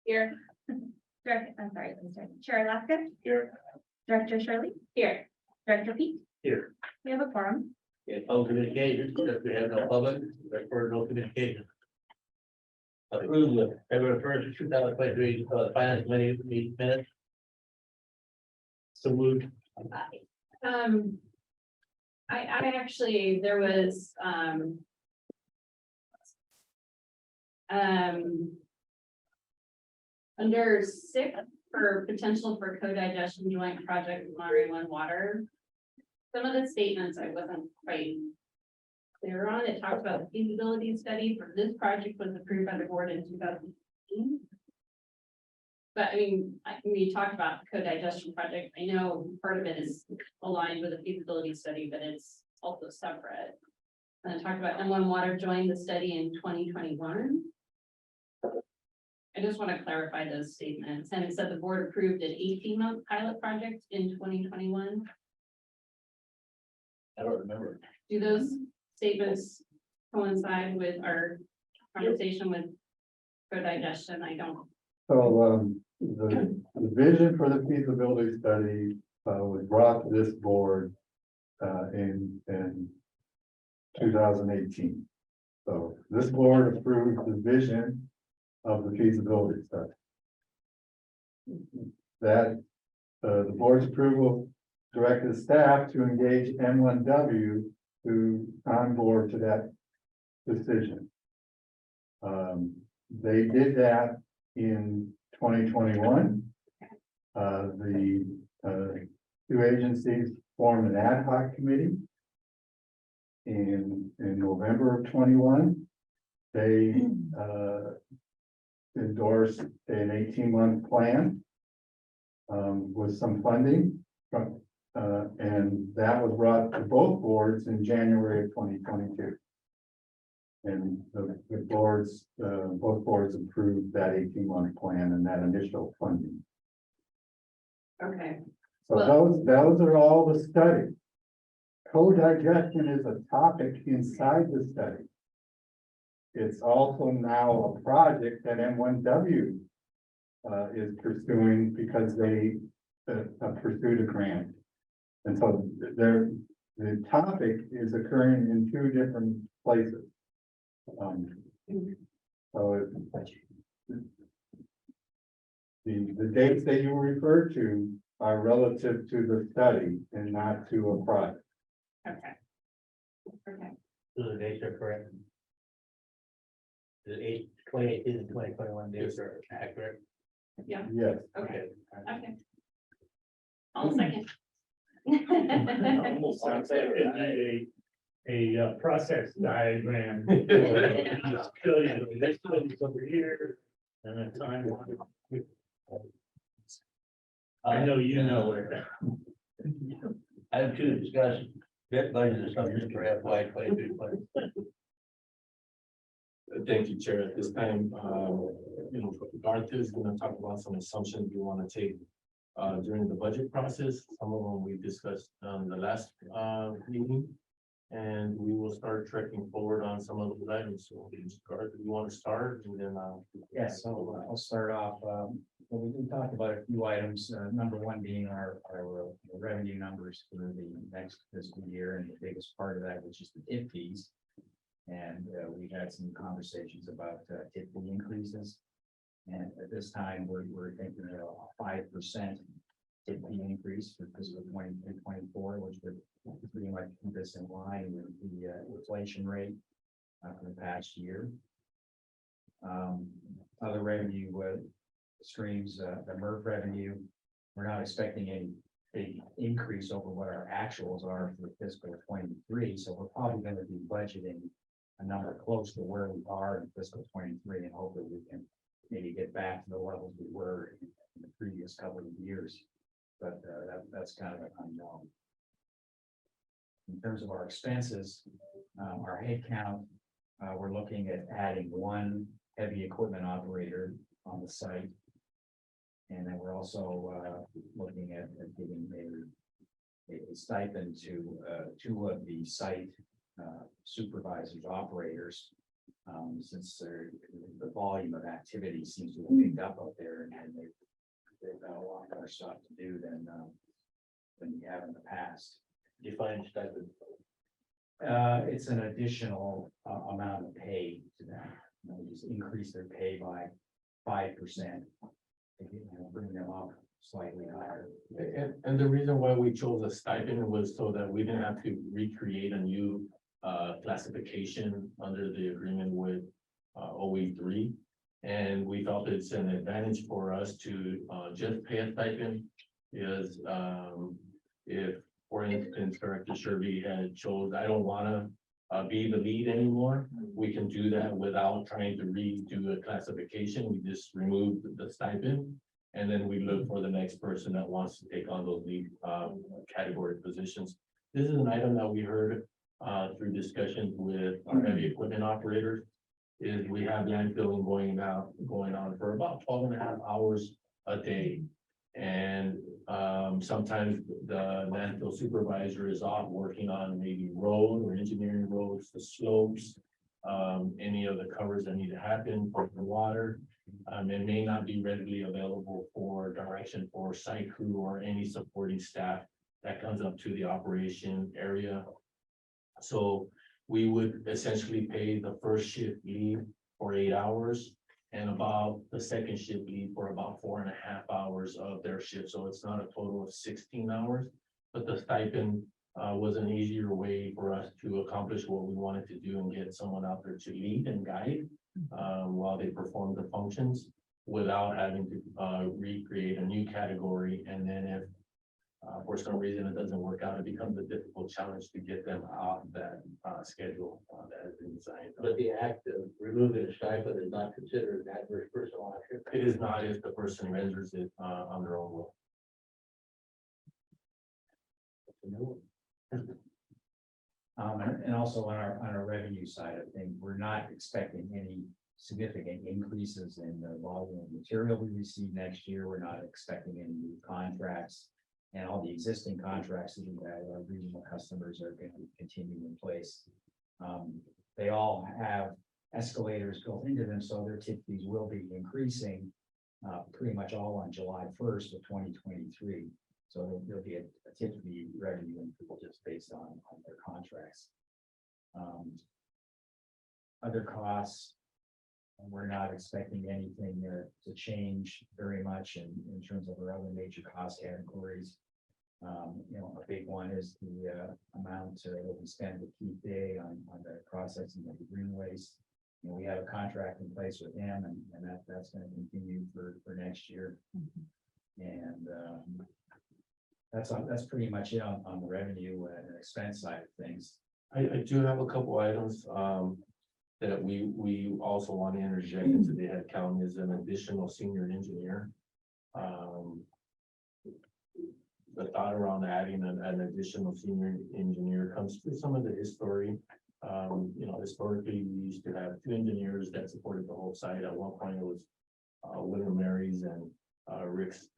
Here. Chair Alaska. Here. Director Shirley. Here. Director Pete. Here. We have a forum. No communication, if we have no public, therefore no communication. Approve the February 1st, 2023, finance committee meeting minutes. So moved. I actually, there was, under 6 for potential for co-digestion joint project with Monterey One Water. Some of the statements I wasn't quite clear on. It talked about the feasibility study for this project was approved by the board in 2018. But I mean, we talked about the co-digestion project. I know part of it is aligned with the feasibility study, but it's also separate. And I talked about M1 Water joined the study in 2021. I just want to clarify those statements. And it said the board approved an 18-month pilot project in 2021. I don't remember. Do those statements coincide with our conversation with co-digestion? I don't. So, the vision for the feasibility study, was brought to this board, in 2018. So this board approved the vision of the feasibility study. That, the board's approval directed staff to engage M1W to onboard to that decision. They did that in 2021. The two agencies formed an ad hoc committee in November of 21. They endorsed an 18-month plan with some funding from, and that was brought to both boards in January of 2022. And the boards, both boards approved that 18-month plan and that initial funding. Okay. So Well- those are all the studies. Co-digestion is a topic inside the study. It's also now a project that M1W is pursuing because they pursued a grant. And so the topic is occurring in two different places. So the dates that you refer to are relative to the study and not to a project. Okay. Okay. So the dates are correct. The 2018 and 2021 dates are accurate. Yeah. Yes. Okay. Okay. I'll second. Almost sounds like a process diagram. Just kill you, the next one is over here, and then time. I know you know where. I have two discussions. Debt budget assumptions for FY 23. Thank you, Chair. At this time, Garth is going to talk about some assumptions we want to take during the budget process. Some of them we discussed on the last meeting. And we will start trekking forward on some of those items. So Garth, do you want to start? And then Yeah, so I'll start off. Well, we talked about a few items. Number one being our revenue numbers for the next fiscal year, and the biggest part of that, which is the tip fees. And we had some conversations about tip fee increases. And at this time, we're thinking a 5% tip fee increase for fiscal 23-24, which would pretty much keep us in line with the inflation rate for the past year. Other revenue streams, the MERV revenue, we're not expecting any big increase over what our actuals are for fiscal 23. So we're probably going to be budgeting a number close to where we are in fiscal 23, and hopefully we can maybe get back to the levels we were in the previous couple of years. But that's kind of an unknown. In terms of our expenses, our headcount, we're looking at adding one heavy equipment operator on the site. And then we're also looking at giving a stipend to two of the site supervisors, operators, Since the volume of activity seems to have picked up there, and they've got a lot more stuff to do than we have in the past. Define stipend. It's an additional amount of pay to them. You know, just increase their pay by 5%. Bring them up slightly higher. And the reason why we chose a stipend was so that we didn't have to recreate a new classification under the agreement with OE3. And we felt it's an advantage for us to just pay a stipend, because if, for instance, Director Sherby had chose, I don't wanna be the lead anymore, we can do that without trying to redo a classification. We just remove the stipend. And then we look for the next person that wants to take on those lead category positions. This is an item that we heard through discussions with our heavy equipment operators. Is we have landfilling going on for about 12.5 hours a day. And sometimes the landfill supervisor is off working on maybe road or engineering roads, the slopes, any of the covers that need to happen for the water. It may not be readily available for direction for site crew or any supporting staff that comes up to the operation area. So we would essentially pay the first shift lead for 8 hours, and about the second shift lead for about 4.5 hours of their shift. So it's not a total of 16 hours, but the stipend was an easier way for us to accomplish what we wanted to do and get someone out there to lead and guide while they perform the functions, without having to recreate a new category. And then if for some reason it doesn't work out, it becomes a difficult challenge to get them off that schedule that has been designed. But the act of removing a stipend is not considered an adverse personal action. It is not if the person renders it on their own will. And also on our revenue side of things, we're not expecting any significant increases in the volume of material we receive next year. We're not expecting any new contracts. And all the existing contracts that we have, our regional customers are going to continue in place. They all have escalators built into them, so their tip fees will be increasing pretty much all on July 1st of 2023. So there'll be a tip fee revenue increase just based on their contracts. Other costs, we're not expecting anything to change very much in terms of our other major cost categories. You know, a big one is the amount that we spend to keep day on the processing of the green waste. You know, we have a contract in place with them, and that's going to continue for next year. And that's pretty much it on the revenue and expense side of things. I do have a couple items that we also want to interject into the head count is an additional senior engineer. The thought around adding an additional senior engineer comes through some of the history. You know, historically, we used to have 2 engineers that supported the whole site. At one point, it was William Mary's and Rick's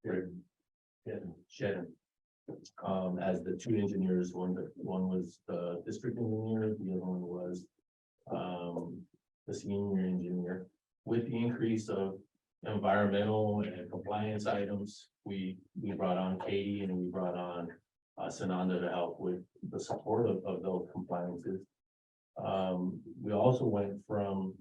Shedden. As the 2 engineers, one was the district engineer, the other one was the senior engineer. With the increase of environmental and compliance items, we brought on Katie and we brought on Sananda to help with the support of those compliances. We also went from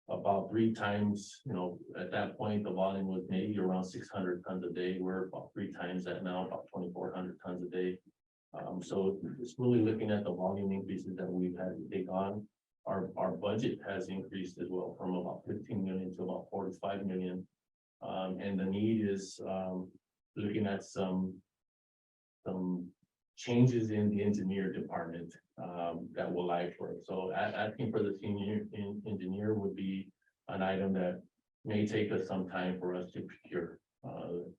about 3 times, you know, at that point, the volume was maybe around 600 tons a day. We're about 3 times that now, about 2,400 tons a day. So it's really looking at the volume increases that we've had to take on. Our budget has increased as well from about 15 million to about 45 million. And the need is looking at some changes in the engineer department that will lie for it. So asking for the senior engineer would be an item that may take us some time for us to procure.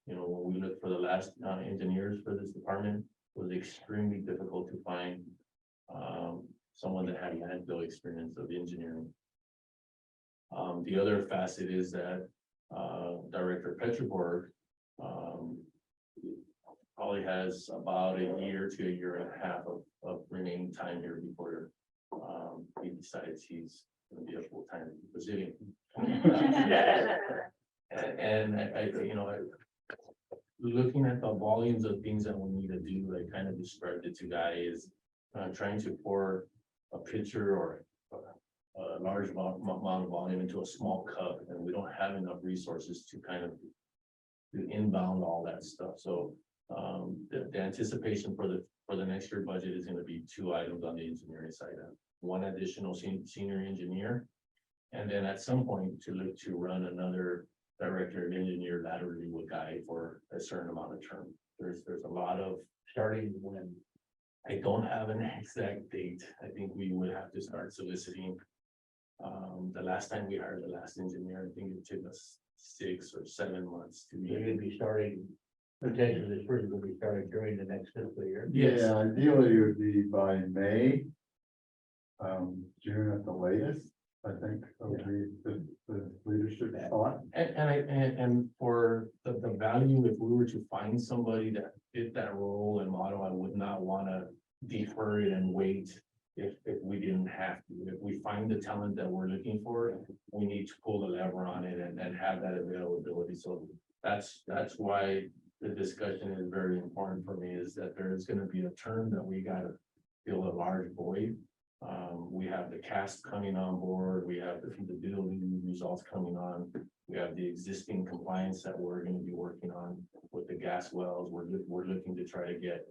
You know, when we looked for the last engineers for this department, it was extremely difficult to find someone that had landfill experience of engineering. The other facet is that Director Petroborg probably has about a year to a year and a half of remaining time here before he decides he's gonna be a full-time Brazilian. And looking at the volumes of things that we need to do, I kind of described it to Guy is trying to pour a pitcher or a large amount of volume into a small cup, and we don't have enough resources to kind of to inbound all that stuff. So the anticipation for the next year budget is gonna be 2 items on the engineering side. One additional senior engineer, and then at some point to look to run another director of engineer laterally with Guy for a certain amount of term. There's a lot of Starting when, I don't have an exact date. I think we would have to start soliciting. The last time we hired the last engineer, I think it took us 6 or 7 months to you're get. gonna be starting, potentially this person will be starting during the next fiscal year. Yes. Yeah, ideally it would be by May. June at the latest, I think, would be the leadership thought. And for the value, if we were to find somebody that fit that role and model, I would not wanna defer it and wait. If we didn't have to, if we find the talent that we're looking for, we need to pull the lever on it and have that availability. So that's why the discussion is very important for me, is that there is gonna be a term that we gotta fill a large void. We have the cast coming on board, we have the feasibility results coming on, we have the existing compliance that we're gonna be working on with the gas wells. We're looking to try to get,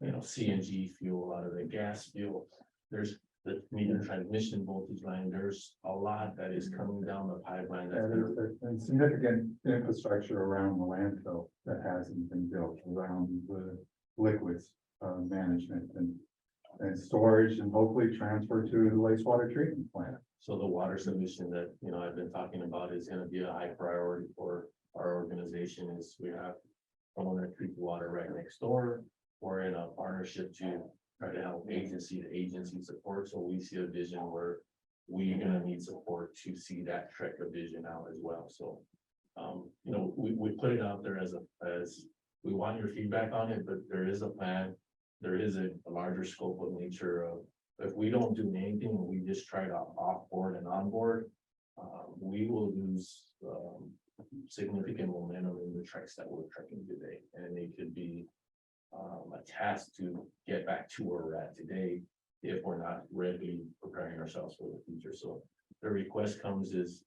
CNG fuel out of the gas fuel. There's the medium transmission voltage line. There's a lot that is coming down the pipeline. That's gonna, And significant infrastructure around the landfill that hasn't been built around the liquids management and storage, and hopefully transfer to the wastewater treatment plant. so the water solution that, I've been talking about is gonna be a high priority for our organization. Is we have someone that treats water right next door. We're in a partnership to try to help agency to agency support. So we see a vision where we're gonna need support to see that trek of vision out as well. So, we put it out there as we want your feedback on it, but there is a plan. There is a larger scope of nature of, if we don't do anything, we just try to offboard and onboard, we will lose significant momentum in the treks that we're trekking today. And it could be a task to get back to where we're at today if we're not ready preparing ourselves for the future. So the request comes is,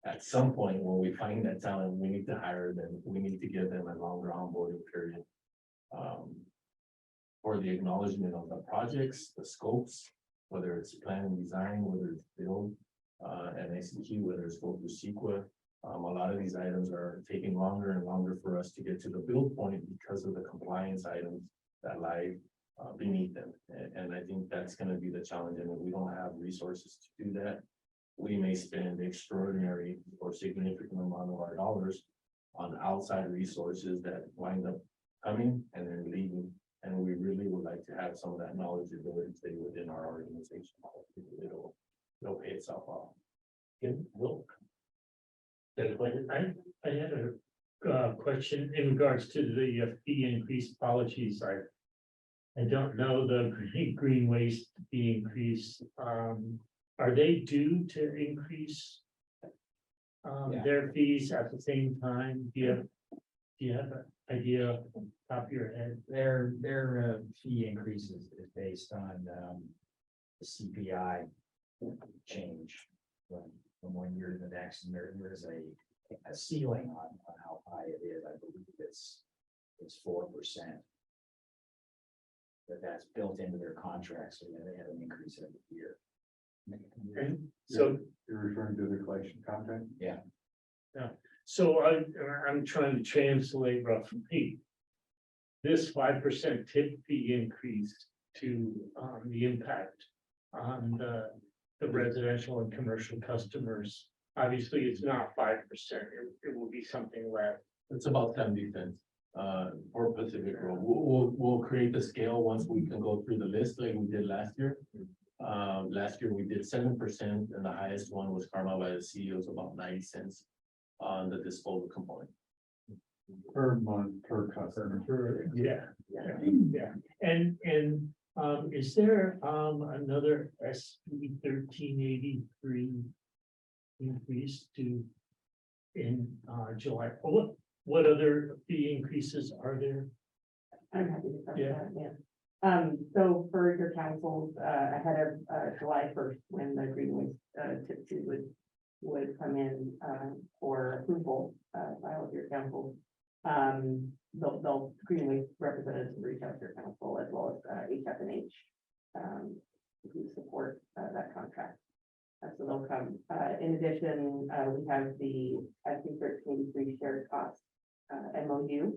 at some point when we find that talent, we need to hire them, we need to give them a longer onboarding period. For the acknowledgement of the projects, the scopes, whether it's plan and design, whether it's build, and execute, whether it's go through CEQA. A lot of these items are taking longer and longer for us to get to the build point because of the compliance items that lie beneath them. And I think that's gonna be the challenge. And if we don't have resources to do that, we may spend extraordinary or significant amount of our dollars on outside resources that wind up coming and then leaving. And we really would like to have some of that knowledge ability stay within our organization. It'll pay itself off. Good, Will. Got a question? I had a question in regards to the fee increase policies. I don't know the green waste fee increase. Are they due to increase their fees at the same time? Do you have an idea off the top of your head? Their fee increases is based on the CPI change from one year to the next, and there is a ceiling on how high it is. I believe it's 4%. But that's built into their contract, so they have an increase every year. So, You're referring to the collection contract? so I'm trying to translate roughly this 5% tip fee increase to the impact on the residential and commercial customers. Obviously, it's not 5%. It will be something less. It's about 70 cents for Pacific Road. We'll create the scale once we can go through the list like we did last year. Last year we did 7%, and the highest one was Carmel by the Sea. It was about 90 cents on the disposal component. Per month, per customer. Yeah. And Is there, another SB 1383 increase to in, July? What other fee increases are there? I'm happy to cover Yeah. that, yeah. So for your councils, ahead of, July first, when the green waste, tip two would come in, for approval, by all of your councils. They'll green waste representatives reach out to your council as well as, HF&H, who support, that contract. So they'll come. In addition, we have the SB 1383 shared cost, MOU.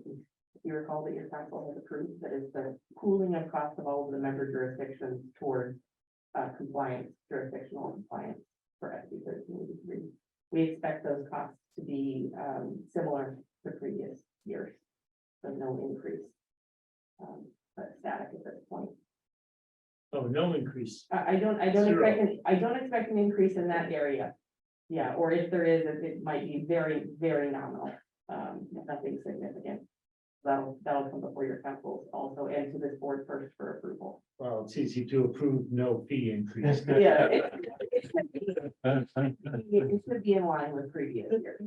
If you recall that your council has approved, that is the pooling of costs of all of the member jurisdictions towards compliance, jurisdictional compliance for SB 1383. We expect those costs to be similar to previous years, so no increase, but static at this point. Oh, no increase. I don't Zero. expect an increase in that area. Yeah, or if there is, it might be very, very nominal, nothing significant. That'll come before your councils also and to this board first for approval. Well, it's easy to approve no fee increase. Yeah, it should be in line with previous years.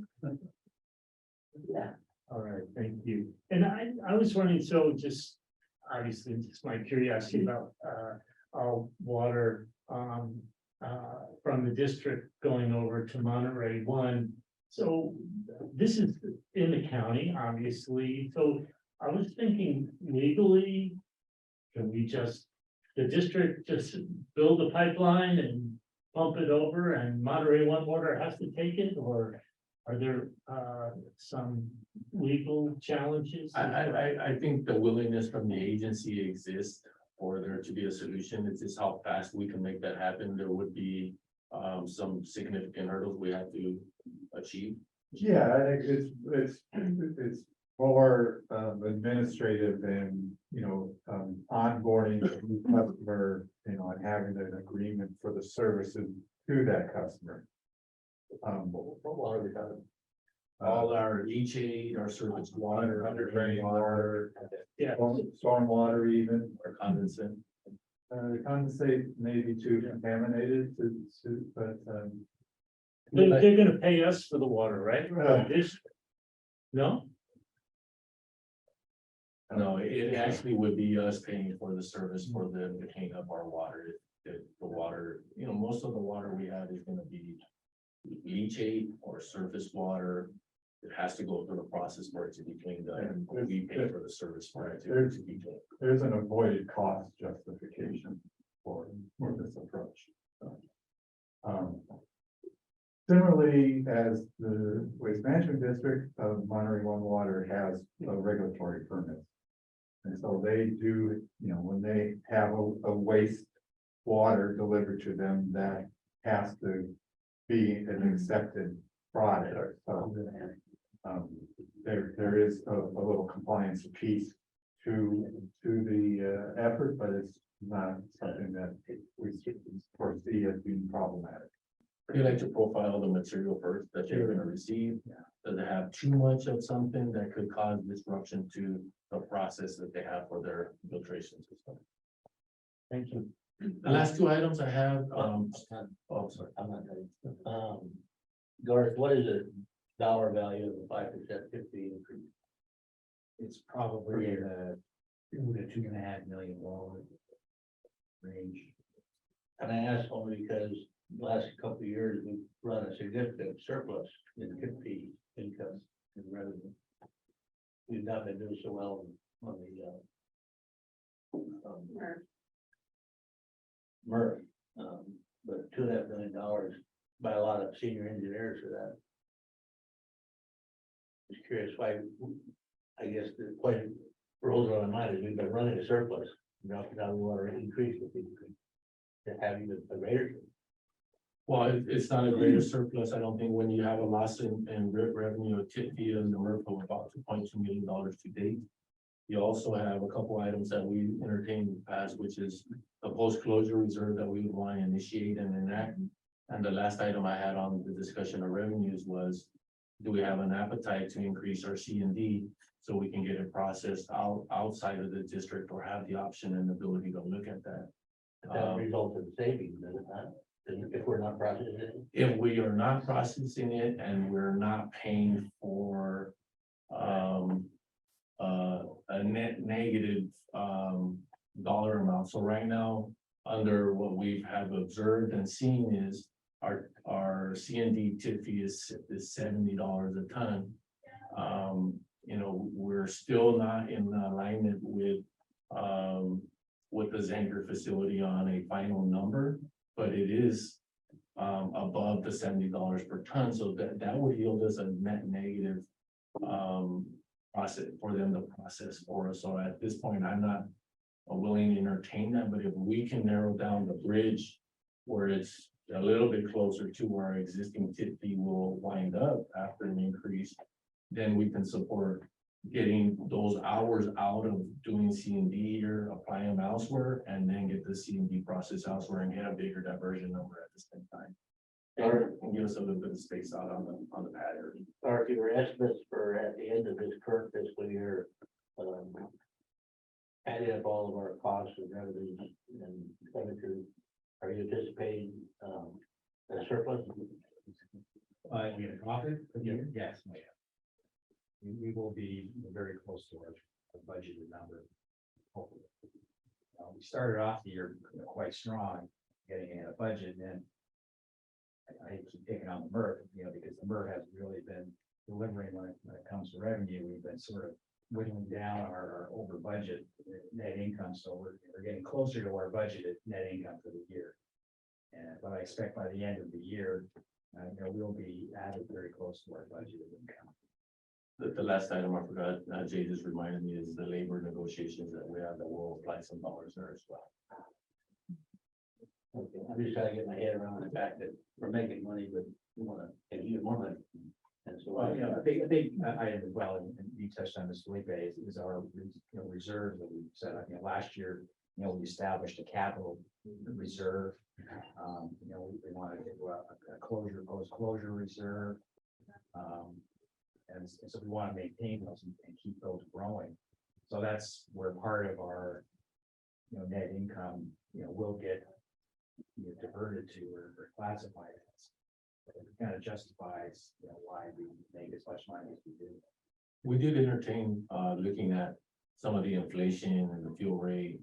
Yeah. All right, thank you. And I was wondering, so just obviously, just my curiosity about water from the district going over to Monterey one. So this is in the county, obviously. So I was thinking legally, can we just, the district just build a pipeline and pump it over and Monterey One Water has to take it, or are there some legal challenges? I think the willingness from the agency exists for there to be a solution. It's just how fast we can make that happen. There would be some significant hurdles we have to achieve. Yeah, I think it's more administrative than, onboarding a new customer, and having an agreement for the services to that customer. What water are we talking? All our leachate, our surface water, Underground water, Yeah. stormwater even, our condensate. the condensate may be too contaminated but, They're gonna pay us for the water, right? Uh. This. No? No, it actually would be us paying for the service for the cleaning up our water. The water, most of the water we have is gonna be leachate or surface water. It has to go through the process for it to be cleaned up. And we pay for the service for it to be cleaned. there's an avoided cost justification for this approach. So, similarly, as the Waste Management District of Monterey One Water has a regulatory permit. And so they do, when they have a waste water delivered to them, that has to be an accepted product. So, there is a little compliance piece to the effort, but it's not something that we foresee as being problematic. We like to profile the material first that they're gonna receive. Does it have too much of something that could cause disruption to the process that they have for their filtration system? Thank you. The last two items I have, sorry. I'm not ready. Garth, what is the dollar value of the 5% 50 increase? It's probably in the $2.5 million range. And I ask only because the last couple of years, we've run a significant surplus in 50 income and revenue. We've not been doing so well on the MERF, but $2.5 million by a lot of senior engineers for that. Just curious why, I guess the question rolls around my mind is we've been running a surplus. Now we want to increase the to have even a greater. Well, it's not a greater surplus. I don't think when you have a loss in revenue of tip fee and the MERP of about $2.2 million to date. You also have a couple items that we entertained in the past, which is a post-closure reserve that we would want to initiate and enact. And the last item I had on the discussion of revenues was do we have an appetite to increase our C and D? So we can get it processed outside of the district or have the option and ability to look at that. That results in savings, does it not? If we're not processing it? If we are not processing it and we're not paying for a net negative dollar amount. So right now, under what we have observed and seen is our C and D tip fee is $70 a ton. You know, we're still not in alignment with the Zanker facility on a final number, but it is above the $70 per ton, so that would yield us a net negative process for them to process for us. So at this point, I'm not willing to entertain that, but if we can narrow down the bridge where it's a little bit closer to where our existing tip fee will wind up after an increase, then we can support getting those hours out of doing C and D here, apply them elsewhere, and then get the C and D process elsewhere and get a bigger diversion number at the same time. And give us a little bit of space out on the pad area. Or if your estimates for at the end of this current fiscal year, adding up all of our costs and revenues and expenditures, are you anticipating a surplus? We had a profit, yes, yeah. We will be very close to our budgeted number, hopefully. We started off the year quite strong, getting in a budget, and then I keep picking on the MERV, because the MERV has really been delivering when it comes to revenue. We've been sort of whittling down our over budget net income, so we're getting closer to our budgeted net income for the year. But I expect by the end of the year, we'll be added very close to our budgeted income. The last item I forgot, Jay just reminded me, is the labor negotiations that we have that will apply some dollars there as well. Okay, I'm just trying to get my head around the fact that we're making money, but we want to get even more money. And so, Well, a big item as well, and you touched on this, Felipe, is our reserve that we set up. Last year, we established a capital reserve. We wanted to do a closure, post-closure reserve. And so we want to maintain those and keep those growing. So that's where part of our net income will get diverted to or classified as. It kind of justifies why we make as much money as we do. We did entertain looking at some of the inflation and the fuel rate.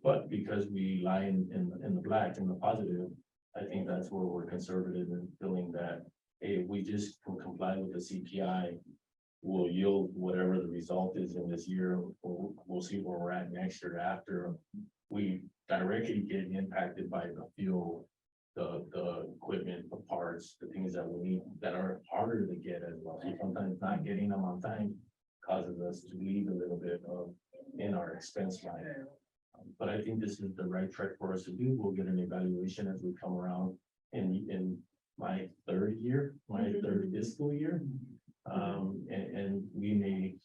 But because we lie in the black, in the positive, I think that's where we're conservative in feeling that, hey, if we just can comply with the CPI, will yield whatever the result is in this year. We'll see where we're at next year after we directly get impacted by the fuel, the equipment, the parts, the things that we need that are harder to get as well. So sometimes not getting them on time causes us to leave a little bit of in our expense line. But I think this is the right track for us to do. We'll get an evaluation as we come around in my third fiscal year. And we may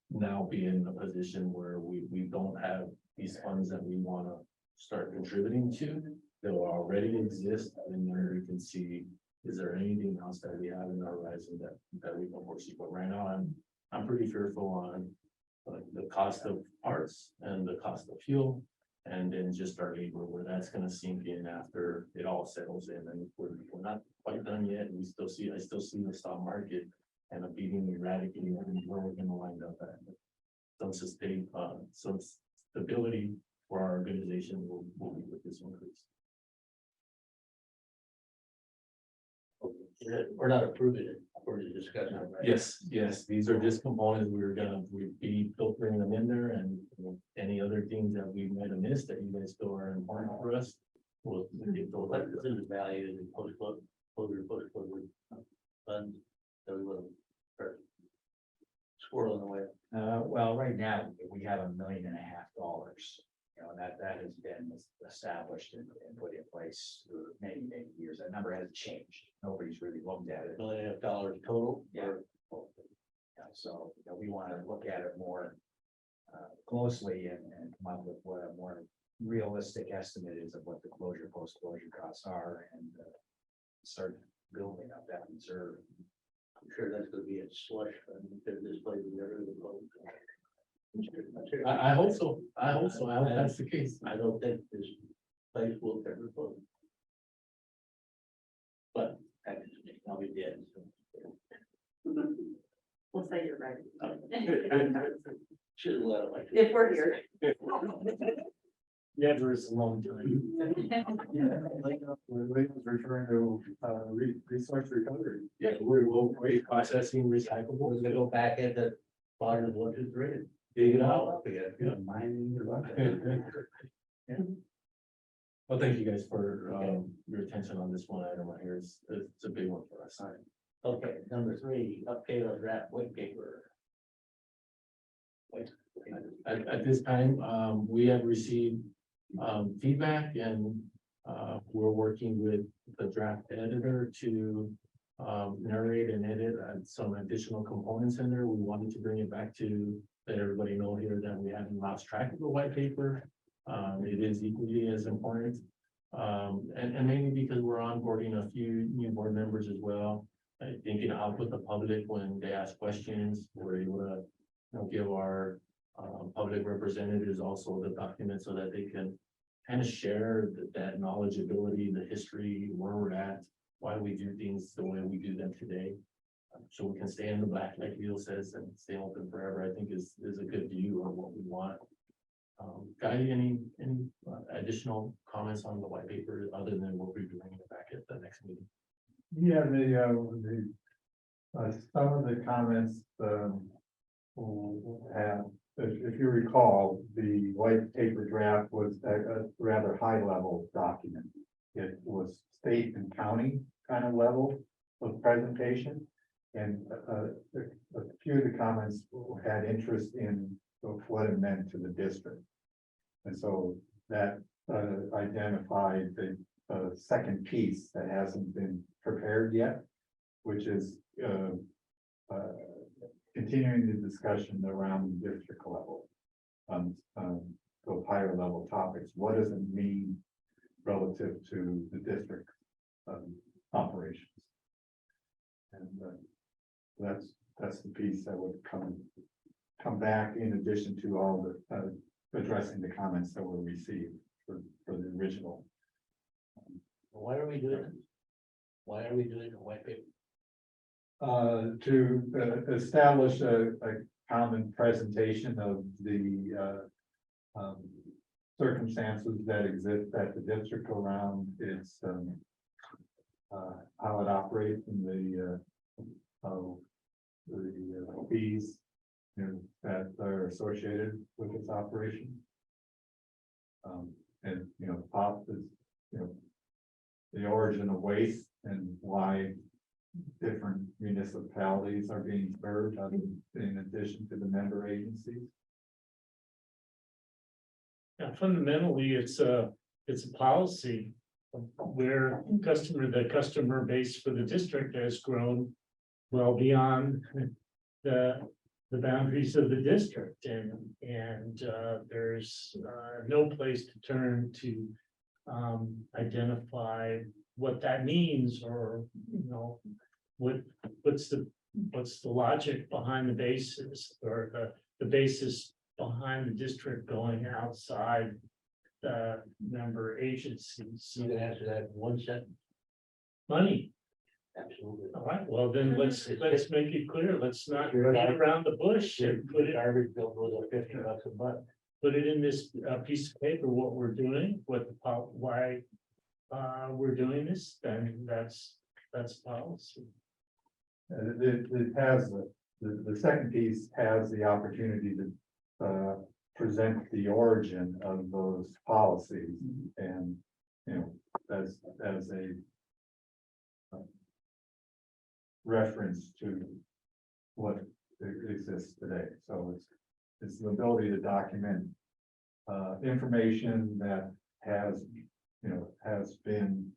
now be in a position where we don't have these funds that we want to start contributing to. They'll already exist, and then we can see, is there anything else that we have in our horizon that we can foresee? But right now, I'm pretty fearful on the cost of parts and the cost of fuel, and then just our labor, where that's going to sink in after it all settles in. And we're not quite done yet. And I still see the stock market and a beating erratically where we're going to wind up at. Some stability for our organization will be with this increase. we're not approving it, we're just discussing it, right? Yes, these are just components we'd be filtering them in there, and any other things that we might have missed that you guys feel are important for us. We'll get those. Like the business value and post-closure funds, so we will start squirreling away. Well, right now, we have $1.5 million, and that has been established and put in place for many years. That number hasn't changed. Nobody's really looked at it. $1.5 million total. Yeah. So we want to look at it more closely and come up with what a more realistic estimate is of what the post-closure costs are, and start building up that reserve. I'm sure that's gonna be a slush, because this place is never gonna go. I hope so, I hope so, I hope that's the case. I don't think this place will ever close. But I'll be dead. We'll say you're right. Should have let it like. If we're here. Never is a long time. Lee was referring to, resource recovery. Yeah, we're processing We're recyclables. gonna go back at the bottom of 1, 2, 3, dig it all up again. Yeah. Mining the rock. Well, thank you guys for your attention on this one item right here. It's a big one for us. Okay, number 3, update on draft white paper. At this time, we have received feedback and we're working with the draft editor to narrate and edit some additional components in there. We wanted to bring it back to let everybody know here that we haven't lost track of the white paper. It is equally as important. And mainly because we're onboarding a few new board members as well. I think it helps with the public when they ask questions, we're able to, give our public representatives also the document so that they can kind of share that knowledgeability, the history, where we're at, why we do things the way we do them today. So we can stay in the black, like Neil says, and stay open forever, I think is a good view of what we want. Guy, any additional comments on the white paper other than what we're doing it back at the next meeting? Yeah, some of the comments, have, if you recall, the white paper draft was a rather high level document. It was state and county kind of level of presentation. And a few of the comments had interest in what it meant to the district. And so that identified the second piece that hasn't been prepared yet, which is continuing the discussion around the district level. Those higher level topics, what does it mean relative to the district operations? And that's the piece that would come back in addition to all the addressing the comments that were received for the original. Why are we doing it? Why are we doing a white paper? To establish a common presentation of the circumstances that exist at the district around its how it operates and the fees, that are associated with its operation. And POP is, the origin of waste and why different municipalities are being served in addition to the member agencies. Yeah, fundamentally, it's a policy where the customer base for the district has grown well beyond the boundaries of the district, and there's no place to turn to identify what that means, or what's the logic behind the basis, or the basis behind the district going outside the member agencies. You can answer that in 1 sentence. Money. Absolutely. All right, well then let's make it clear. Let's not Sure. beat around the bush and put it Garbage bill goes up $50 a month. put it in this piece of paper, what we're doing, why we're doing this, then that's policy. It has, the second piece has the opportunity to present the origin of those policies and, as a reference to what exists today. So it's the ability to document information that has been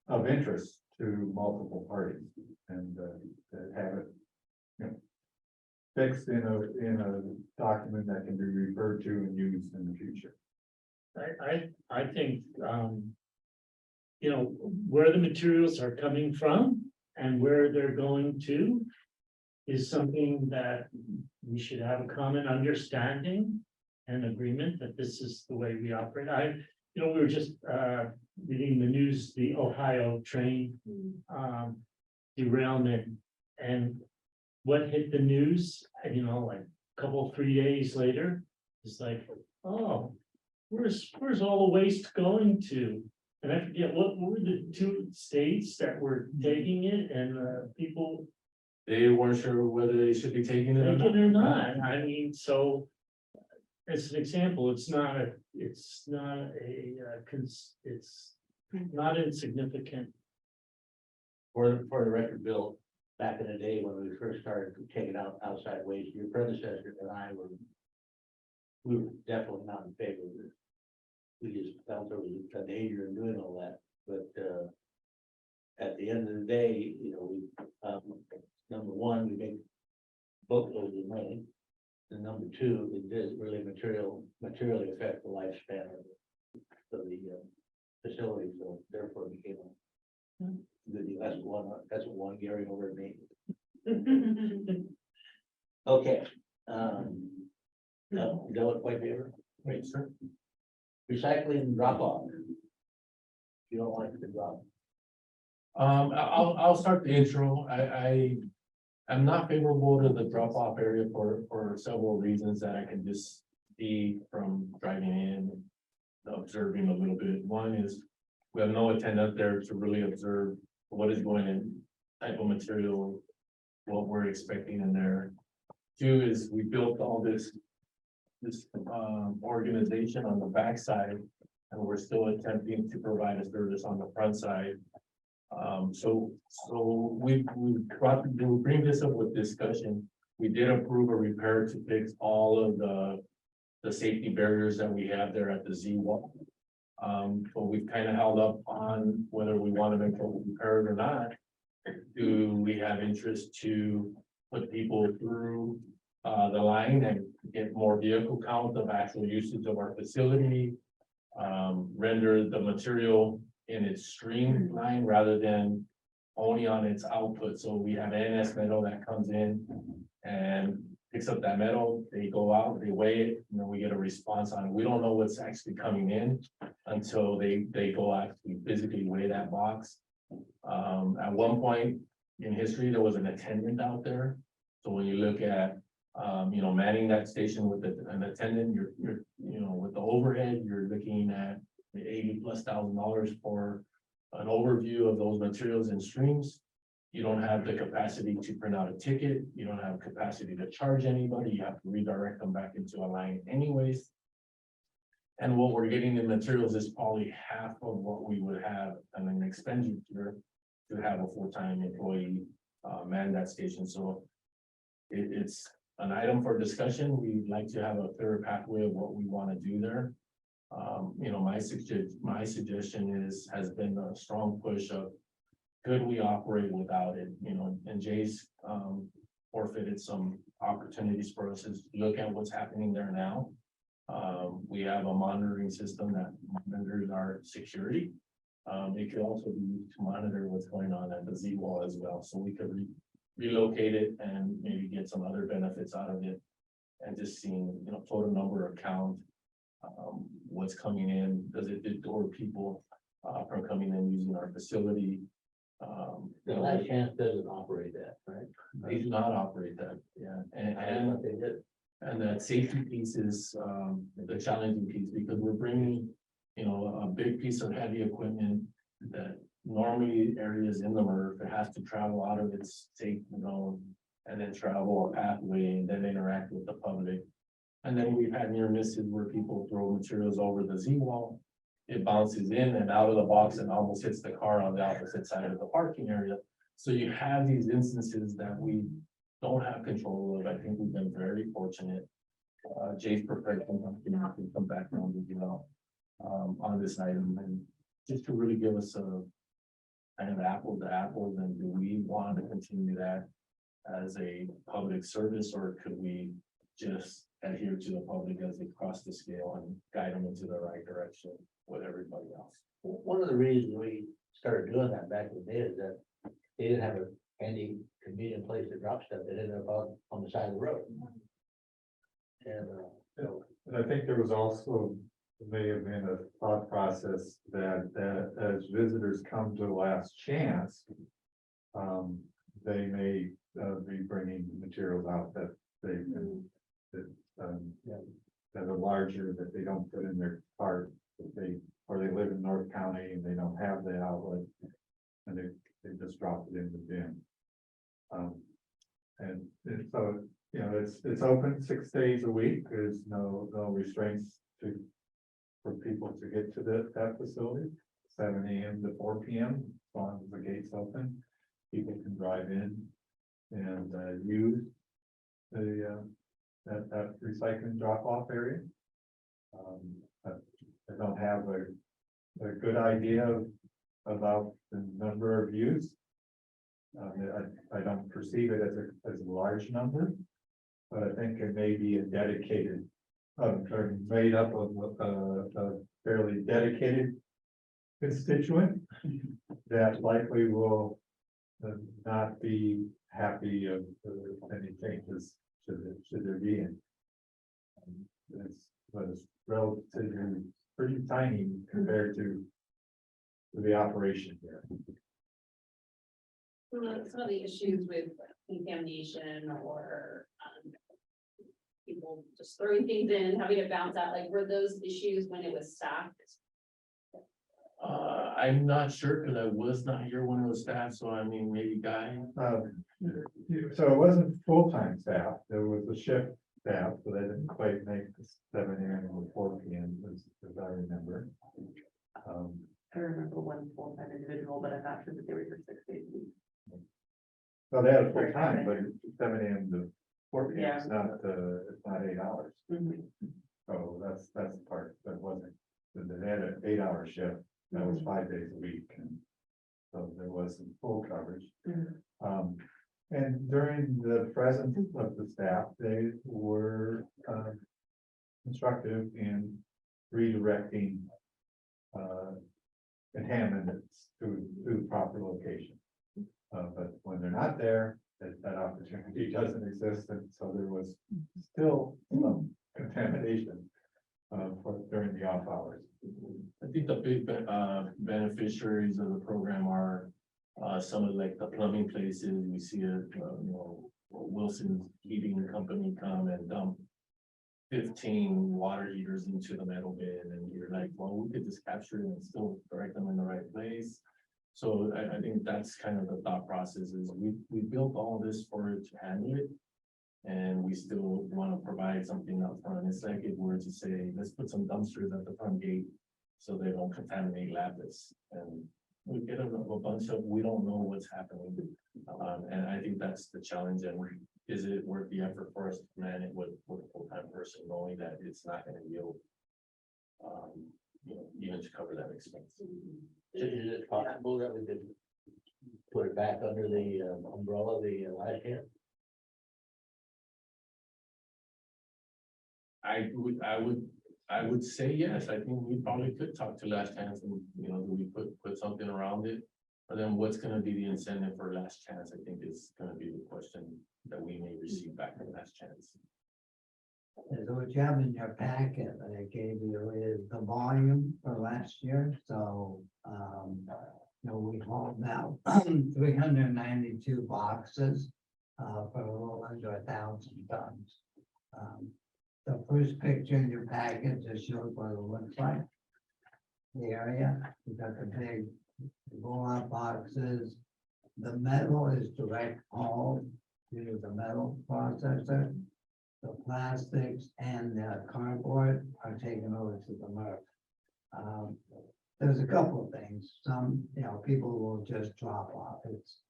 of interest to multiple parties, and have it fixed in a document that can be referred to and used in the future. I think you know, where the materials are coming from and where they're going to is something that we should have a common understanding and agreement that this is the way we operate. We were just reading the news, the Ohio train derailment, and what hit the news, like a couple, 3 days later, it's like, oh, where's all the waste going to? And I forget what were the 2 states that were taking it, and people They weren't sure whether they should be taking it or take not. it or not. I mean, so as an example, it's not it's not insignificant. For the record, Bill, back in the day when we first started taking out outside waste, your predecessor and I we were definitely not in favor of this. We just felt there was a danger in doing all that, but, at the end of the day, we, number one, we make boatloads of money. And number two, it does really materially affect the lifespan of the facility, so therefore it became a good deal. That's one Gary over me. Okay. No, you know what, quite favor? Wait, sir. Recycling drop off. You don't like the drop. I'll start the intro. I'm not favorable to the drop off area for several reasons that I can just see from driving in, observing a little bit. One is we have no attendant there to really observe what is going in, type of material, what we're expecting in there. Two is we built all this organization on the backside, and we're still attempting to provide a service on the front side. So we bring this up with discussion. We did approve a repair to fix all of the safety barriers that we have there at the Z wall. But we've kind of held up on whether we want to make a repair or not. Do we have interest to put people through the line and get more vehicle count of actual usage of our facility? Render the material in its streamline rather than only on its output. So we have NS metal that comes in and picks up that metal, they go out, they weigh it, and then we get a response on it. We don't know what's actually coming in until they go actually physically weigh that box. At one point in history, there was an attendant out there. So when you look at manning that station with an attendant, you're with the overhead, you're looking at the $80,000+ for an overview of those materials and streams. You don't have the capacity to print out a ticket. You don't have capacity to charge anybody. You have to redirect them back into a line anyways. And what we're getting in materials is probably half of what we would have on an expenditure to have a full-time employee man that station. So it's an item for discussion. We'd like to have a clear pathway of what we want to do there. My suggestion has been a strong push of could we operate without it, and Jay's forfeited some opportunities for us to look at what's happening there now. We have a monitoring system that monitors our security. It could also be used to monitor what's going on at the Z wall as well, so we could relocate it and maybe get some other benefits out of it. And just seeing, total number of count, what's coming in, does it deter people from coming in using our facility? The last chance doesn't operate that, right? They do not operate that, yeah, and that safety piece is the challenging piece, because we're bringing, a big piece of heavy equipment that normally areas in the MRF, it has to travel out of its safe zone and then travel a pathway and then interact with the public. And then we've had near misses where people throw materials over the Z wall. It bounces in and out of the box and almost hits the car on the opposite side of the parking area. So you have these instances that we don't have control of. I think we've been very fortunate. Jay's professional, some background as well on this item, and just to really give us a kind of apples to apples, and do we want to continue that as a public service, or could we just adhere to the public as they cross the scale and guide them into the right direction with everybody else. One of the reasons we started doing that back in the day is that they didn't have any convenient place to drop stuff. They ended up out on the side of the road. And, And I think there was also, may have been a thought process that as visitors come to Last Chance, they may be bringing materials out that they can, that are larger, that they don't put in their cart, or they live in North County and they don't have the outlet, and they just drop it in the bin. And so, you know, it's open 6 days a week. There's no restraints for people to get to that facility, 7 a.m. to 4 p.m. As long as the gate's open, people can drive in and use that recycling drop-off area. I don't have a good idea about the number of use. I don't perceive it as a large number, but I think it may be a dedicated, or made up of a fairly dedicated constituent that likely will not be happy of any changes should there be any. It's relatively pretty tiny compared to the operation here. Some of the issues with contamination or people just throwing things in, having it bounce out, like were those issues when it was staffed? I'm not sure, because I was not here when it was staffed, so I mean, maybe Guy. So it wasn't full-time staff, there was a shift staff, so they didn't quite make the 7 a.m. or 4 p.m. as I remember. I remember one full-time individual, but I'm not sure that they were here 6 days a week. So they had a full-time, but 7 a.m. to 4 p.m. Yeah. It's not 8 hours. Mhm. So that's the part that wasn't, they had an 8-hour shift, that was 5 days a week, and so there was some full coverage. Mhm. And during the presence of the staff, they were constructive in redirecting contaminants to the proper location. But when they're not there, that opportunity doesn't exist, and so there was still some contamination during the off hours. I think the big beneficiaries of the program are some of like the plumbing places. We see it, you know, Wilson's Heating Company come and dump 15 water heaters into the metal bin, and you're like, well, we could just capture it and still direct them in the right place. So I think that's kind of the thought process is we built all this for it to handle it. And we still want to provide something up front. It's like if we were to say, let's put some dumpsters at the front gate so they don't contaminate Lapis. And we get a bunch of, we don't know what's happening. And I think that's the challenge. And is it worth the effort for us to man it with a full-time person, knowing that it's not going to yield, you know, even to cover that expense? is it possible that we could put it back under the umbrella of the Last Chance? I would say yes. I think we probably could talk to Last Chance and, you know, do we put something around it? But then what's gonna be the incentive for Last Chance, I think is gonna be the question that we may receive back from Last Chance. So what you have in your packet that I gave you is the volume for last year, so, you know, we hauled out 392 boxes, for a little under 1,000 tons. The first picture in your packet just shows what it looks like. The area, we got the big roll-out boxes. The metal is direct hauled to the metal processor. The plastics and the cardboard are taken over to the MRF. There's a couple of things. Some, you know, people will just drop off. It's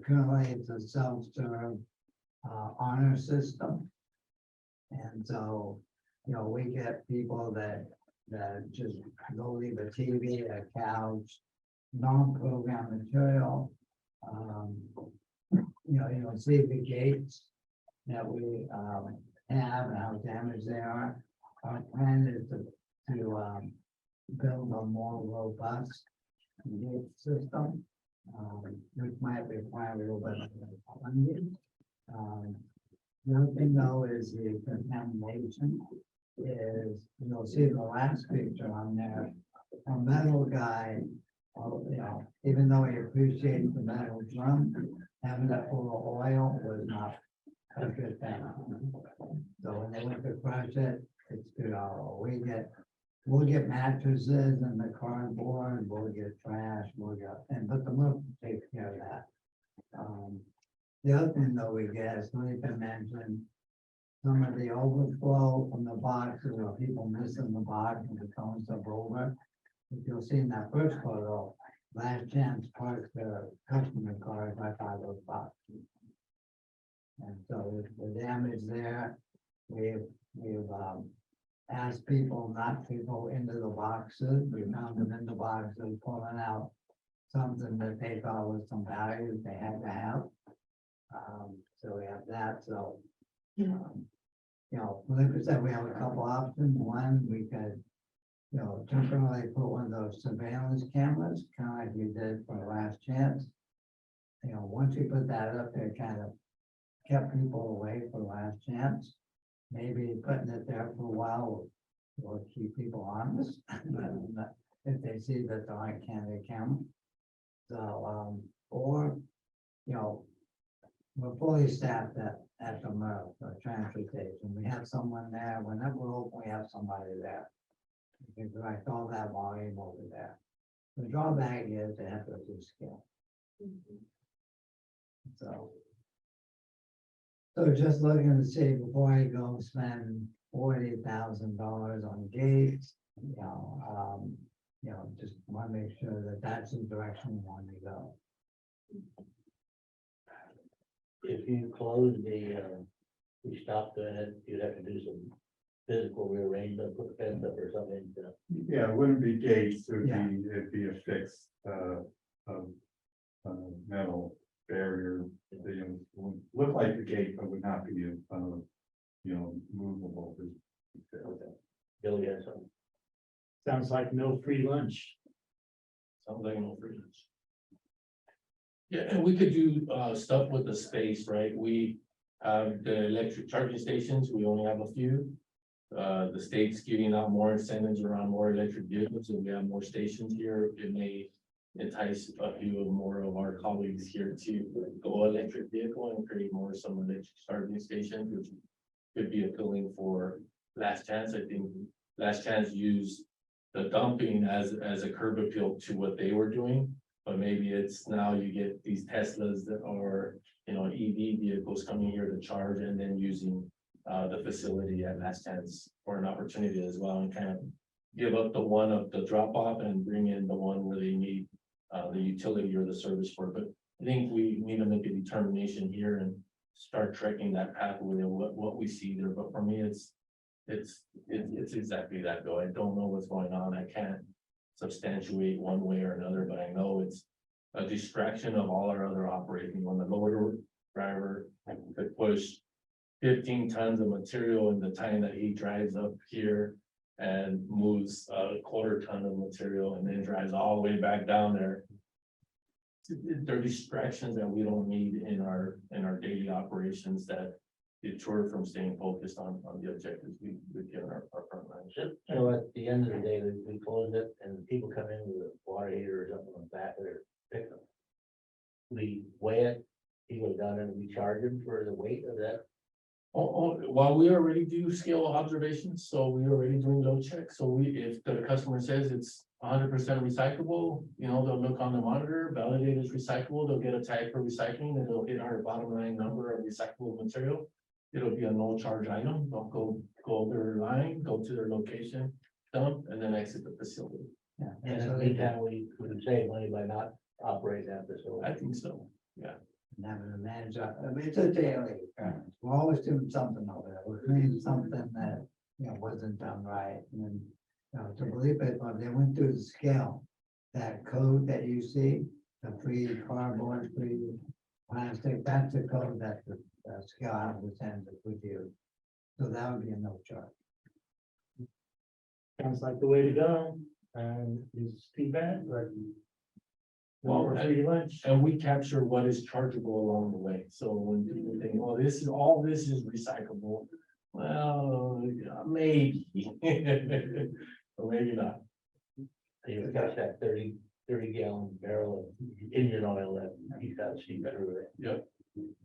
currently it's a self-serve honor system. And so, you know, we get people that just go leave a TV, a couch, non-program material. You know, see the gates that we have and how damaged they are. Our plan is to build a more robust gate system, which might require a little bit of funding. The other thing though is the contamination is, you'll see the last picture on there, a metal guy, even though he appreciates the metal drum, having it full of oil was not a good thing. So when they went to crush it, it's good, we'll get mattresses and the cardboard, we'll get trash, but the milk takes care of that. The other thing though we get, as Felipe mentioned, some of the overflow from the boxes or people missing the box and the throwing stuff over. If you'll see in that first photo, Last Chance parks their customer cars right by those boxes. And so the damage there, we've asked people not to go into the boxes. We found them in the boxes pulling out something that they thought was some value they had to have. So we have that, so. Like I said, we have a couple options. One, we could, temporarily put one of those surveillance cameras, kind of like we did for Last Chance. Once you put that up there, kind of kept people away for Last Chance. Maybe putting it there for a while will keep people honest, if they see that there aren't candidate camera. So, or, we're fully staffed at the MRF, the transfer station. We have someone there. Whenever we're open, we have somebody there. We can direct all that volume over there. The drawback is they have to do scale. So just looking to see before I go spend $40,000 on gates, just want to make sure that that's the direction we want to go. If you close we stop doing it, you'd have to do some physical rearrangement, put the fence up or something. Yeah, it wouldn't be gates, Yeah. it'd be a fixed, metal barrier. It would look like the gate, but would not be, movable. Billy has something. Sounds like no free lunch. Sounds like no free lunch. Yeah, and we could do stuff with the space, right? We have the electric charging stations, we only have a few. The state's giving out more incentives around more electric vehicles, and we have more stations here. It may entice a few more of our colleagues here to go electric vehicle and create more some electric charging stations, which could be appealing for Last Chance. I think Last Chance used the dumping as a curb appeal to what they were doing. But maybe it's now you get these Teslas that are, EV vehicles coming here to charge and then using the facility at Last Chance for an opportunity as well, and kind of give up the one of the drop off and bring in the one where they need the utility or the service for. But I think we need to make a determination here and start trekking that pathway of what we see there. But for me, it's exactly that though. I don't know what's going on. I can't substantiate one way or another, but I know it's a distraction of all our other operating. When the loader driver could push 15 tons of material in the time that he drives up here and moves a quarter ton of material and then drives all the way back down there. They're distractions that we don't need in our daily operations that detour from staying focused on the objectives we've given our frontline. So at the end of the day, we close it and people come in with a water heater or something on the back of their pickup. We weigh it, he goes down and we charge him for the weight of that. While we already do scale observations, so we already doing load checks. So if the customer says it's 100% recyclable, they'll look on the monitor, validate it's recyclable, they'll get a tag for recycling, and they'll hit our bottom line number of recyclable material. It'll be a no charge item. They'll go their line, go to their location, dump, and then exit the facility. Yeah. And in the meantime, we would save money by not operating that facility. I think so, yeah. And having to manage, it's a daily occurrence. We're always doing something over there. We're doing something that, wasn't done right. And, to believe it, they went through the scale, that code that you see, the free cardboard, free plastic, that's the code that the scale out of the sends with you. So that would be a no charge. Sounds like the way to go, and it's too bad, but. Well, Well, free lunch. And we capture what is chargeable along the way, so when people think, oh, all this is recyclable. Well, yeah, maybe. Or maybe not. You've got that 30 gallon barrel of engine oil that you got to see better. Yep.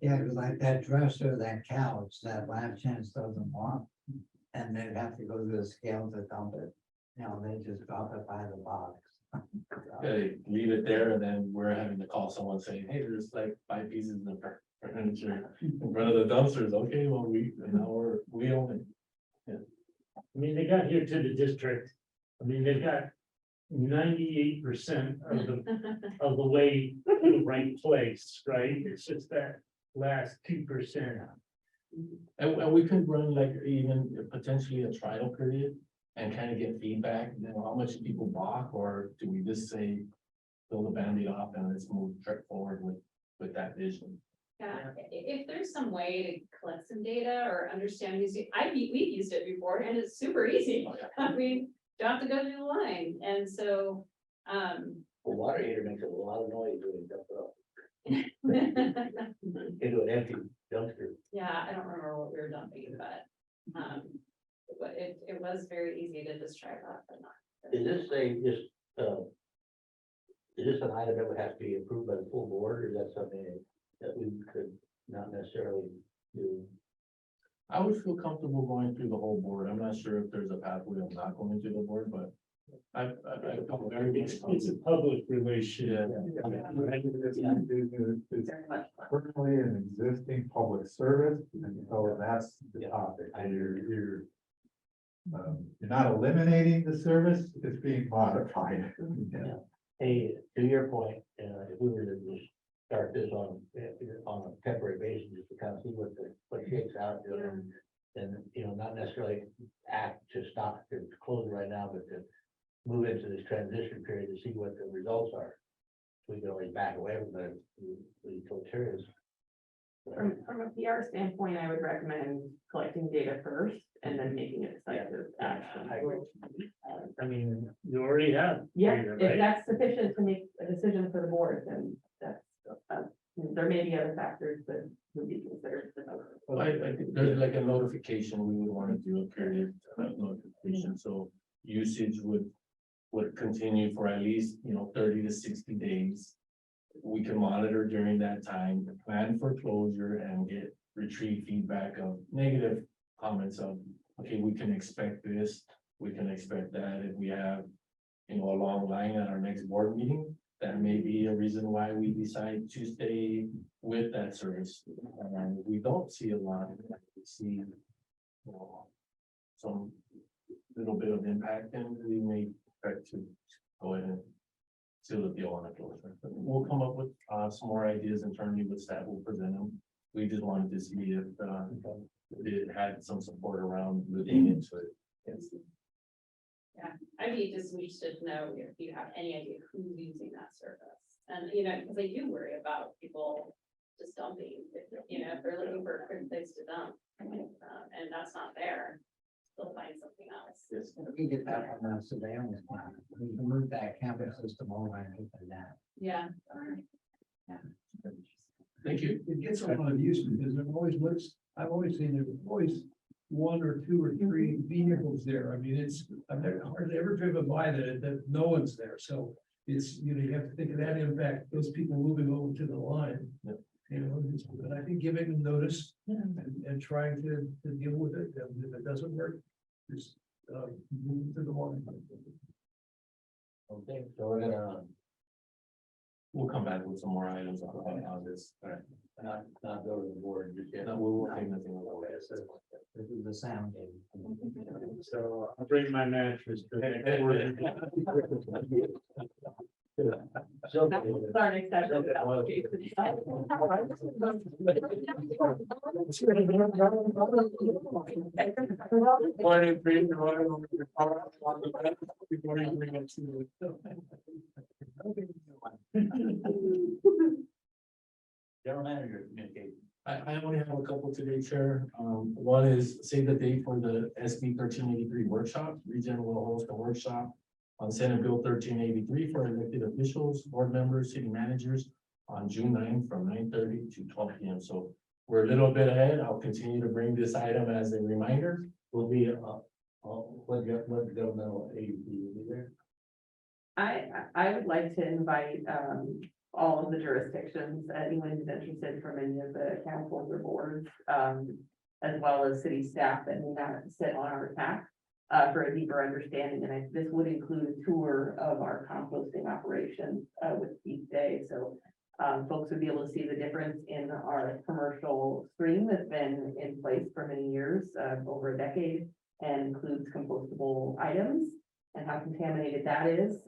Yeah, because like that dresser, that couch, that lab chance doesn't want. And they'd have to go to the scale to dump it. You know, they just drop it by the box. Okay, leave it there, and then we're having to call someone saying, hey, there's like 5 pieces of furniture in front of the dumpsters. Okay, well, now we own it. I mean, they got here to the district, I mean, they've got 98% of the way to the right place, right? It's just that last 2%. And we could run like even potentially a trial period and kind of get feedback, you know, how much people balk, or do we just say, fill the Band-Aid off and let's move straight forward with that vision? Yeah, if there's some way to collect some data or understand these, we've used it before and it's super easy. I mean, don't have to go through the line, and so, The water heater makes a lot of noise when it dumps up into an empty dumpster. yeah, I don't remember what we were dumping, but, it was very easy to just try that, but not. Is this is this an item that would have to be approved by the full board, or is that something that we could not necessarily do? I would feel comfortable going through the whole board. I'm not sure if there's a pathway of not going through the board, but I feel very. It's a public relation. It's currently an existing public service, and so that's the topic. And you're not eliminating the service, it's being modified. Hey, to your point, if we were to just start this on a temporary basis, just to kind of see what shakes out, then, not necessarily act to stop, to close it right now, but to move into this transition period to see what the results are. We can always back away from the criteria. From a PR standpoint, I would recommend collecting data first and then making a decisive action. I mean, you already have. Yeah, data, if right? that's sufficient to make a decision for the board, then that's, there may be other factors that would be considered. I think there's like a notification, we would want to do a period of notification, so usage would continue for at least, 30 to 60 days. We can monitor during that time, plan for closure, and retrieve feedback of negative comments of, okay, we can expect this, we can expect that. If we have, a long line at our next board meeting, that may be a reason why we decide to stay with that service. And we don't see a lot, we see, some little bit of impact, and we may expect to go ahead and seal the deal on a closure. But we'll come up with some more ideas internally with staff, we'll present them. We just wanted to see if it had some support around looking into it. Yes. Yeah, I'd be just interested to know if you have any idea who's using that service. And, because I do worry about people just dumping, if they're looking for a quick place to dump, and that's not there, they'll find something else. Yes. We can get that from the surveillance plan. We can move that camera system over and get that. Yeah. Thank you. It gets a lot of use because I've always seen there's always 1 or 2 or 3 vehicles there. I mean, I've never hardly ever driven by that no one's there. So it's, you have to think of that impact, those people moving over to the line. Yep. But I think giving them notice and trying to deal with it, and if it doesn't work, just move to the line. Okay, so We'll come back with some more items on this. All right. not go to the board just yet. No, we won't take nothing away. This is the sound game. So I'll bring my mattress to the next board. So, That's our next session. General manager communication. I only have a couple today, Chair. One is save the date for the SB 1383 workshop. ReGen will host a workshop on Senate Bill 1383 for elected officials, board members, city managers on June 9th from 9:30 to 12 p.m. So we're a little bit ahead. I'll continue to bring this item as a reminder. Will be, what governmental agency will be there? I would like to invite, all of the jurisdictions, anyone who's interested from any of the councils or boards, as well as city staff that may not sit on our TAC, for a deeper understanding, and this would include a tour of our composting operations, with each day, so folks would be able to see the difference in our commercial stream that's been in place for many years, over a decade, and includes compostable items and how contaminated that is,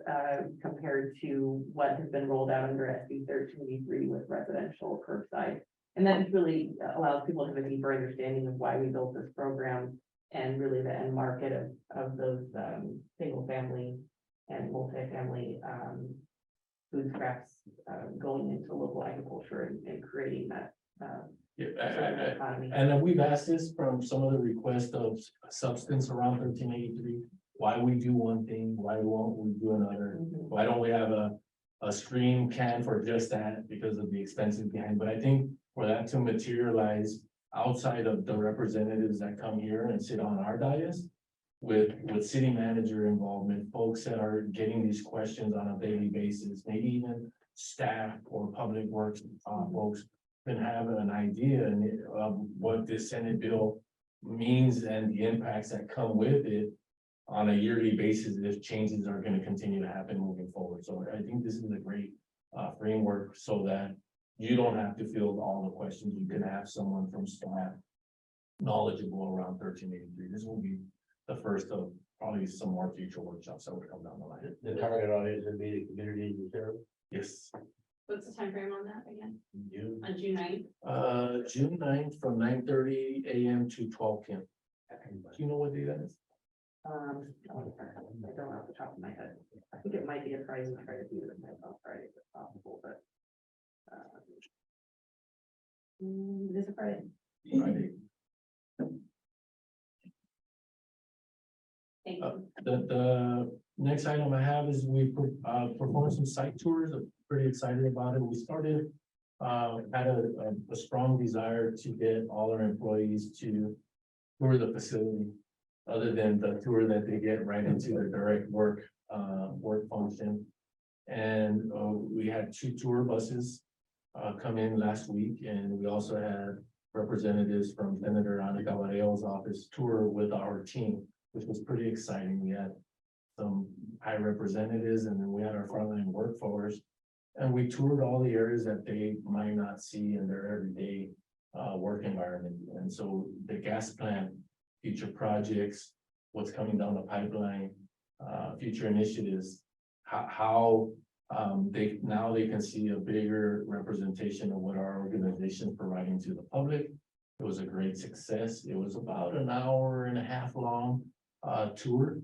compared to what has been rolled out under SB 1383 with residential curbside. And that just really allows people to have a deeper understanding of why we built this program and really the end market of those single family and multifamily food scraps going into local agriculture and creating that circular economy. And then we've asked this from some of the requests of substance around 1383. Why we do one thing, why won't we do another? Mhm. Why don't we have a stream can for just that because of the expenses behind? But I think for that to materialize outside of the representatives that come here and sit on our dais with city manager involvement, folks that are getting these questions on a daily basis, maybe even staff or public works folks can have an idea of what this Senate bill means and the impacts that come with it on a yearly basis if changes are going to continue to happen moving forward. So I think this is a great framework so that you don't have to field all the questions. You can have someone from staff knowledgeable around 1383. This will be the first of probably some more future workshops that would come down the line. The target audience would be the community you serve. Yes. What's the time frame on that again? You. On June 9th? June 9th from 9:30 a.m. to 12 p.m. Do you know what day that is? I don't off the top of my head. I think it might be a Friday, try to do it on Friday if possible, but. This is Friday. Friday. Thank you. The next item I have is we performed some site tours. I'm pretty excited about it. We started, had a strong desire to get all our employees to tour the facility, other than the tour that they get right into their direct work function. And we had 2 tour buses come in last week, and we also had representatives from Senator Ana Caballero's office tour with our team, which was pretty exciting. We had some high representatives, and then we had our frontline workforce, and we toured all the areas that they might not see in their everyday work environment. And so the gas plant, future projects, what's coming down the pipeline, future initiatives, how they can see a bigger representation of what our organization is providing to the public. It was a great success. It was about an hour and a half long tour.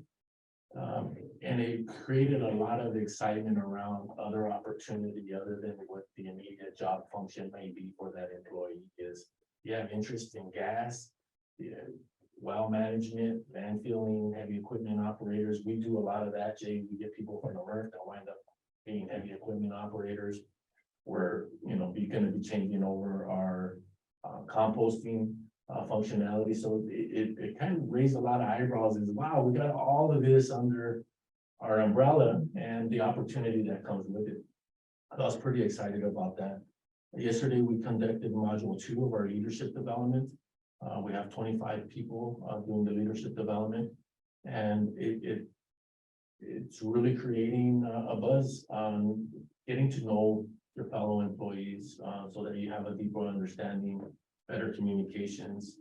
And it created a lot of excitement around other opportunity other than what the immediate job function may be for that employee is. You have interest in gas, well management, van filling, heavy equipment operators. We do a lot of that, Jay. We get people from the work that wind up being heavy equipment operators. We're, going to be changing over our composting functionality. So it kind of raised a lot of eyebrows is, wow, we got all of this under our umbrella and the opportunity that comes with it. I was pretty excited about that. Yesterday, we conducted module 2 of our leadership development. We have 25 people doing the leadership development, and it's really creating a buzz on getting to know your fellow employees so that you have a deeper understanding, better communications,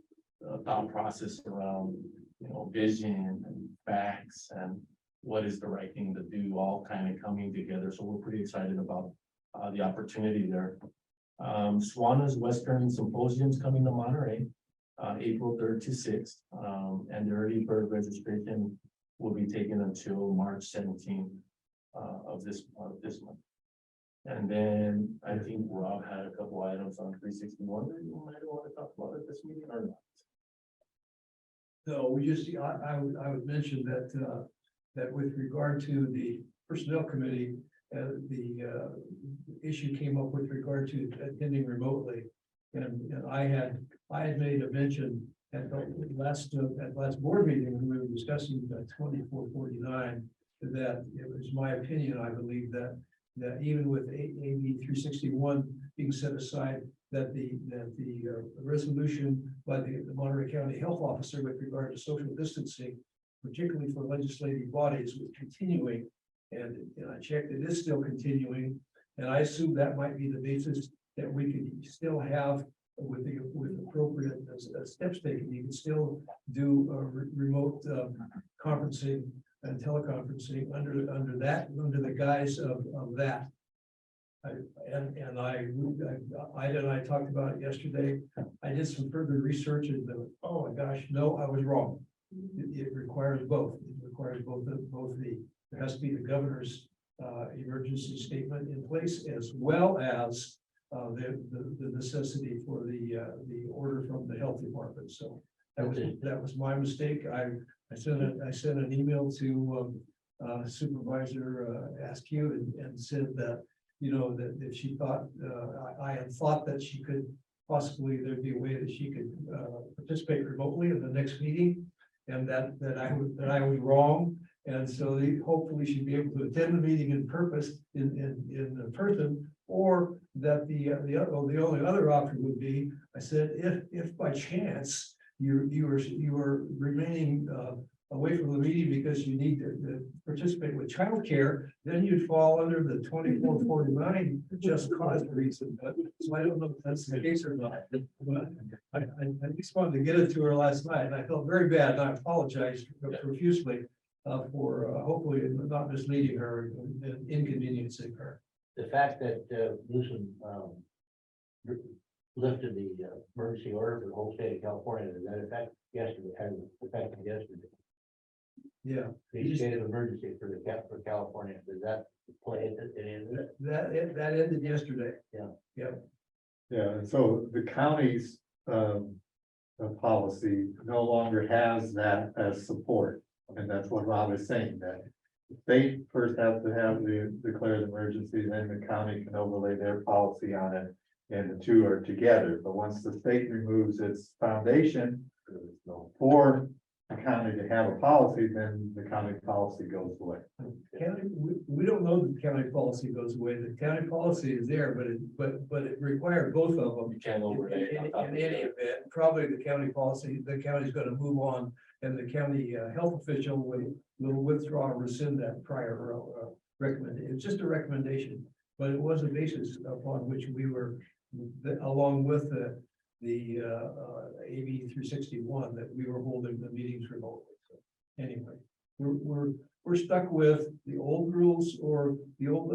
thought process around, vision and facts and what is the right thing to do, all kind of coming together. So we're pretty excited about the opportunity there. SWANA's Western Symposium's coming to Monterey, April 3rd to 6th, and the early bird registration will be taken until March 17th of this month. And then I think Rob had a couple items on 361 that you might want to talk about at this meeting or not. No, we just, I would mention that, that with regard to the personnel committee, the issue came up with regard to attending remotely. And I had made a mention at the last board meeting, when we were discussing 2449, that it was my opinion, I believe that even with AB 361 being set aside, that the resolution by the Monterey County Health Officer with regard to social distancing, particularly for legislative bodies, was continuing. And I checked, it is still continuing, and I assume that might be the basis that we could still have with appropriate steps taken. You can still do remote conferencing and teleconferencing under the guise of that. Ida and I talked about it yesterday. I did some further research and oh my gosh, no, I was wrong. It requires both. It requires both there has to be the governor's emergency statement in place, as well as the necessity for the order from the health department. So that was my mistake. I sent an email to Supervisor Askew and said that, you know, that if she thought, I had thought that she could possibly, there'd be a way that she could participate remotely in the next meeting, and that I was wrong. And so hopefully she'd be able to attend the meeting in person, or that the only other option would be, I said, if by chance you are remaining away from the meeting because you need to participate with childcare, then you'd fall under the 2449 just cause reason. But so I don't know if that's the case or not. But I at least wanted to get it to her last night, and I felt very bad, and I apologized profusely for hopefully not misleading her and inconveniencing her. The fact that Newsom lifted the emergency order for the whole state of California, does that affect yesterday? Has affected yesterday? Yeah. The state of emergency for California, does that play into any of it? That ended yesterday. Yeah, and so the county's policy no longer has that as support. And that's what Rob is saying, that the state first has to have the declared emergency, then the county can overlay their policy on it. And the two are together, but once the state removes its foundation for the county to have a policy, then the county policy goes away. County, we don't know that the county policy goes away. The county policy is there, but it required both of them. You can't overlay it on top In of any it. event, probably the county policy, the county's gonna move on, and the county health official will withdraw or rescind that prior recommendation. It's just a recommendation, but it was a basis upon which we were, along with the AB 361, that we were holding the meetings remotely. So anyway, we're stuck with the old rules, or the old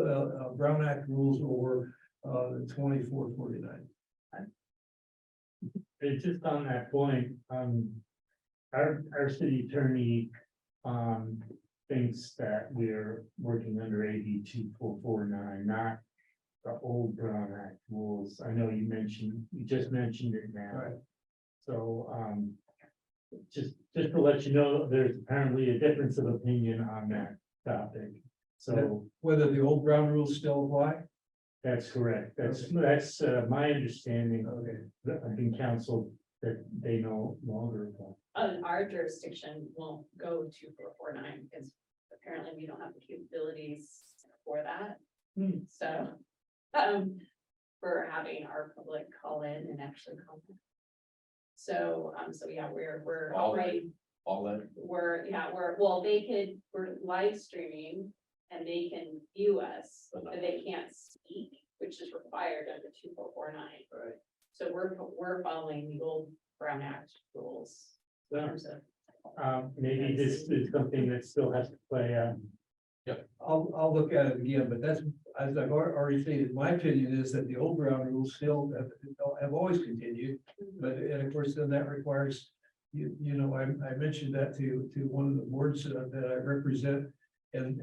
Brown Act rules, or the 2449. It's just on that point, our city attorney, thinks that we're working under AB 2449, not the old Brown Act rules. I know you just mentioned it now. Right. So, just to let you know, there's apparently a difference of opinion on that topic. So Whether the old Brown rules still apply? that's correct. That's my understanding. Okay. I've been counseled that they no longer apply. Our jurisdiction won't go to 449 because apparently we don't have the capabilities for that. So, for having our public call in and actually comment. So, yeah, we're All that. right. All that. We're live streaming and they can view us, But not- but they can't speak, which is required under 2449. Right. So we're following the old Brown Act rules. In terms of, Maybe this is something that still has to play out. I'll look at it again, but that's, as I've already stated, my opinion is that the old Brown rules still have always continued. But, and of course, then that requires, you know, I mentioned that to one of the boards that I represent. And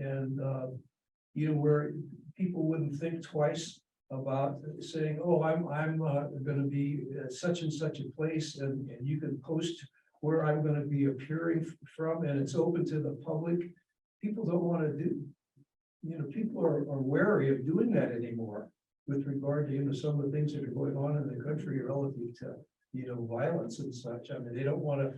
you know, where people wouldn't think twice about saying, oh, I'm gonna be at such and such a place, and you can post where I'm gonna be appearing from, and it's open to the public. People don't wanna do, people are wary of doing that anymore with regard to, some of the things that are going on in the country relative to, violence and such. I mean, they don't wanna,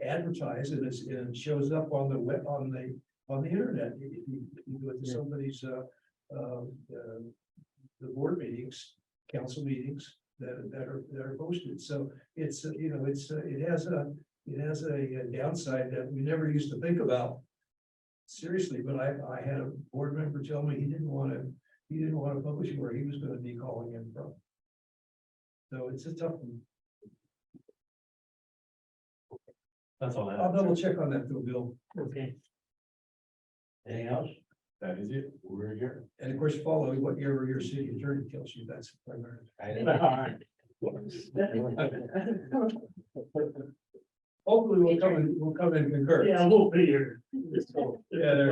advertise it as, and it shows up on the web, on the internet. If you go to somebody's, the board meetings, council meetings that are posted. So it's, it has a downside that we never used to think about seriously, but I had a board member tell me he didn't want to publish where he was going to be calling in from. So it's a tough one. That's all I I'll have. double check on that though, Bill. Okay. Anything else? That is it. We're here. And of course, follow whatever your city attorney tells you, that's primary. Hopefully we'll come and concur. Yeah, we'll be here. Yeah, there.